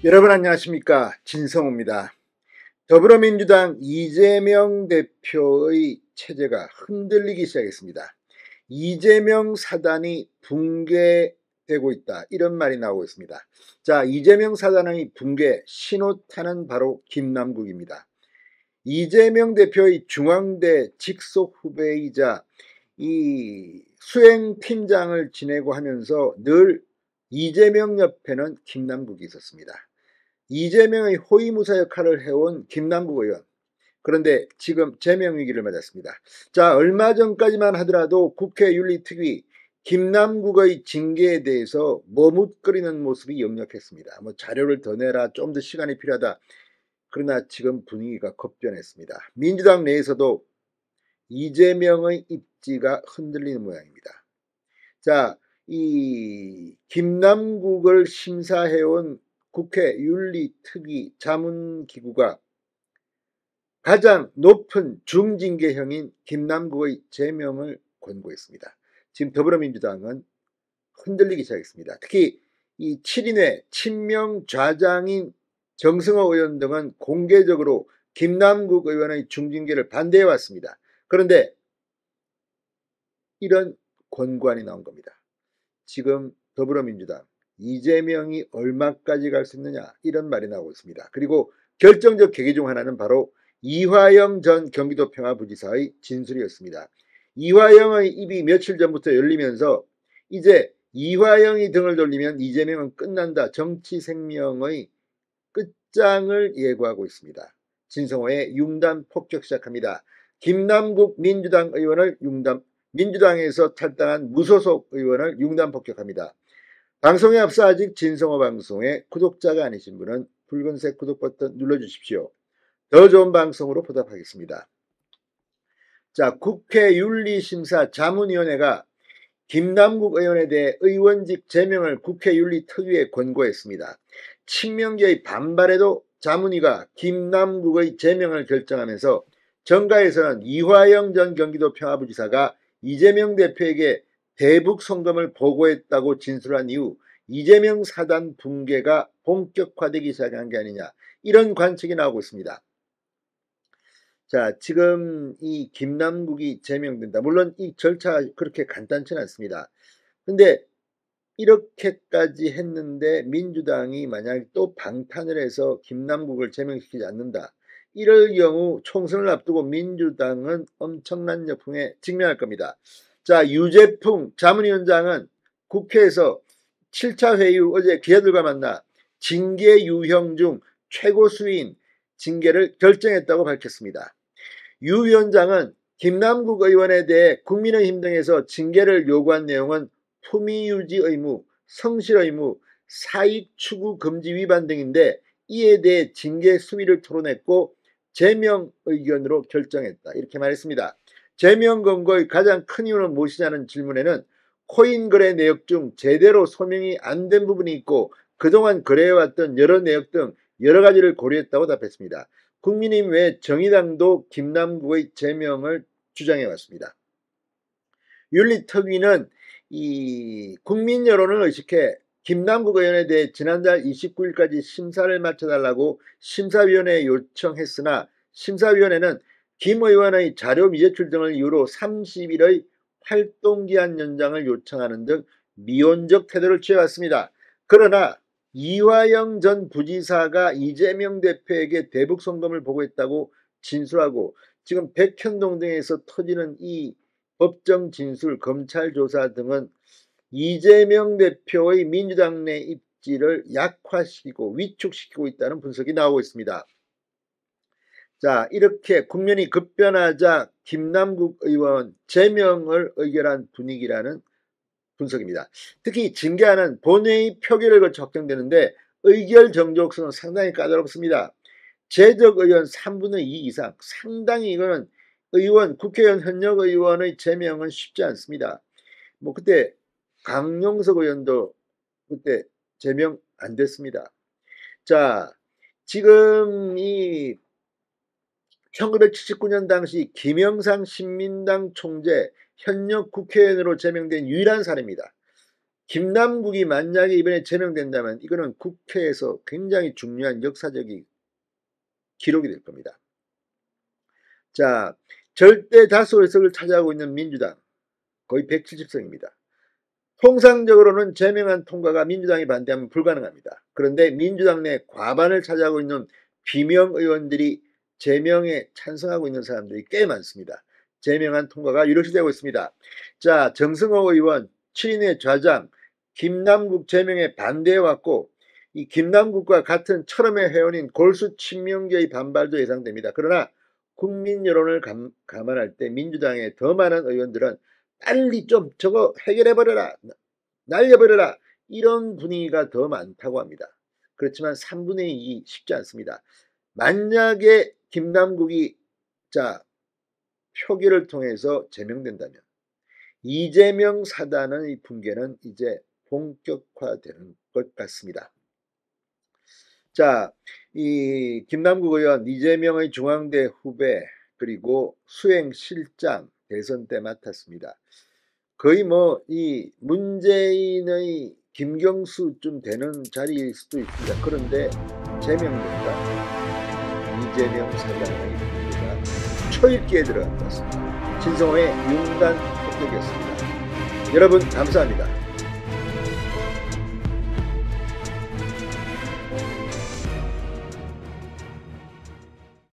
여러분 안녕하십니까? 진성호입니다. 더불어민주당 이재명 대표의 체제가 흔들리기 시작했습니다. 이재명 사단이 붕괴되고 있다, 이런 말이 나오고 있습니다. 자, 이재명 사단의 붕괴 신호탄은 바로 김남국입니다. 이재명 대표의 중앙대 직속 후배이자 이 수행팀장을 지내고 하면서 늘 이재명 옆에는 김남국이 있었습니다. 이재명의 호위무사 역할을 해온 김남국 의원. 그런데 지금 제명위기를 맞았습니다. 자, 얼마 전까지만 하더라도 국회 윤리특위 김남국의 징계에 대해서 머뭇거리는 모습이 역력했습니다. 자료를 더 내라, 좀 더 시간이 필요하다. 그러나 지금 분위기가 급변했습니다. 민주당 내에서도 이재명의 입지가 흔들리는 모양입니다. 자, 이 김남국을 심사해온 국회 윤리특위 자문기구가 가장 높은 중징계형인 김남국의 제명을 권고했습니다. 지금 더불어민주당은 흔들리기 시작했습니다. 특히 이 7인회 친명 좌장인 정승호 의원 등은 공개적으로 김남국 의원의 중징계를 반대해 왔습니다. 그런데 이런 권고안이 나온 겁니다. 지금 더불어민주당 이재명이 얼마까지 갈 수 있느냐, 이런 말이 나오고 있습니다. 그리고 결정적 계기 중 하나는 바로 이화영 전 경기도 평화부지사의 진술이었습니다. 이화영의 입이 며칠 전부터 열리면서 이제 이화영이 등을 돌리면 이재명은 끝난다, 정치 생명의 끝장을 예고하고 있습니다. 진성호의 융단 폭격 시작합니다. 김남국 민주당 의원을 민주당에서 탈당한 무소속 의원을 융단 폭격합니다. 방송에 앞서 아직 진성호 방송의 구독자가 아니신 분은 붉은색 구독 버튼 눌러주십시오. 더 좋은 방송으로 보답하겠습니다. 자, 국회 윤리심사 자문위원회가 김남국 의원에 대해 의원직 제명을 국회 윤리특위에 권고했습니다. 친명계의 반발에도 자문위가 김남국의 제명을 결정하면서 정가에서는 이화영 전 경기도 평화부지사가 이재명 대표에게 대북 송금을 보고했다고 진술한 이후 이재명 사단 붕괴가 본격화되기 시작한 게 아니냐, 이런 관측이 나오고 있습니다. 자, 지금 이 김남국이 제명된다. 물론 이 절차가 그렇게 간단치는 않습니다. 근데 이렇게까지 했는데 민주당이 만약 또 방탄을 해서 김남국을 제명시키지 않는다, 이럴 경우 총선을 앞두고 민주당은 엄청난 역풍에 직면할 겁니다. 자, 유재풍 자문위원장은 국회에서 7차 회의 후 어제 기자들과 만나 징계 유형 중 최고 수위인 징계를 결정했다고 밝혔습니다. 유 위원장은 김남국 의원에 대해 국민의힘 등에서 징계를 요구한 내용은 품위유지 의무, 성실 의무, 사익 추구 금지 위반 등인데 이에 대해 징계 수위를 토론했고 제명 의견으로 결정했다, 이렇게 말했습니다. 제명 권고의 가장 큰 이유는 무엇이냐는 질문에는 코인 거래 내역 중 제대로 소명이 안 된 부분이 있고 그동안 거래해왔던 여러 내역 등 여러 가지를 고려했다고 답했습니다. 국민의힘 외 정의당도 김남국의 제명을 주장해왔습니다. 윤리특위는 이 국민 여론을 의식해 김남국 의원에 대해 지난달 29일까지 심사를 마쳐달라고 심사위원회에 요청했으나 심사위원회는 김 의원의 자료 미제출 등을 이유로 30일의 활동기한 연장을 요청하는 등 미온적 태도를 취해왔습니다. 그러나 이화영 전 부지사가 이재명 대표에게 대북 송금을 보고했다고 진술하고 지금 백현동 등에서 터지는 이 법정 진술, 검찰 조사 등은 이재명 대표의 민주당 내 입지를 약화시키고 위축시키고 있다는 분석이 나오고 있습니다. 자, 이렇게 국면이 급변하자 김남국 의원 제명을 의결한 분위기라는 분석입니다. 특히 징계안은 본회의 표결을 거쳐 확정되는데 의결 정족수는 상당히 까다롭습니다. 재적 의원 3분의 2 이상, 상당히 이거는 국회의원 현역 의원의 제명은 쉽지 않습니다. 그때 강용석 의원도 그때 제명 안 됐습니다. 자, 지금 이 1979년 당시 김영삼 신민당 총재 현역 국회의원으로 제명된 유일한 사례입니다. 김남국이 만약에 이번에 제명된다면 이거는 국회에서 굉장히 중요한 역사적인 기록이 될 겁니다. 자, 절대 다수 의석을 차지하고 있는 민주당 거의 170석입니다. 통상적으로는 제명안 통과가 민주당이 반대하면 불가능합니다. 그런데 민주당 내 과반을 차지하고 있는 비명 의원들이 제명에 찬성하고 있는 사람들이 꽤 많습니다. 제명안 통과가 유력시되고 있습니다. 자, 정승호 의원 7인의 좌장 김남국 제명에 반대해왔고 이 김남국과 같은 철험의 회원인 골수 친명계의 반발도 예상됩니다. 그러나 국민 여론을 감안할 때 민주당의 더 많은 의원들은 빨리 좀 저거 해결해버려라, 날려버려라, 이런 분위기가 더 많다고 합니다. 그렇지만 3분의 2이 쉽지 않습니다. 만약에 김남국이 표결을 통해서 제명된다면 이재명 사단의 붕괴는 이제 본격화되는 것 같습니다. 자, 이 김남국 의원 이재명의 중앙대 후배 그리고 수행실장 대선 때 맡았습니다. 거의 이 문재인의 김경수쯤 되는 자리일 수도 있습니다. 그런데 제명된다. 이재명 사단의 붕괴가 초읽기에 들어간 것 같습니다. 신성호의 융단 폭격이었습니다. 여러분 감사합니다.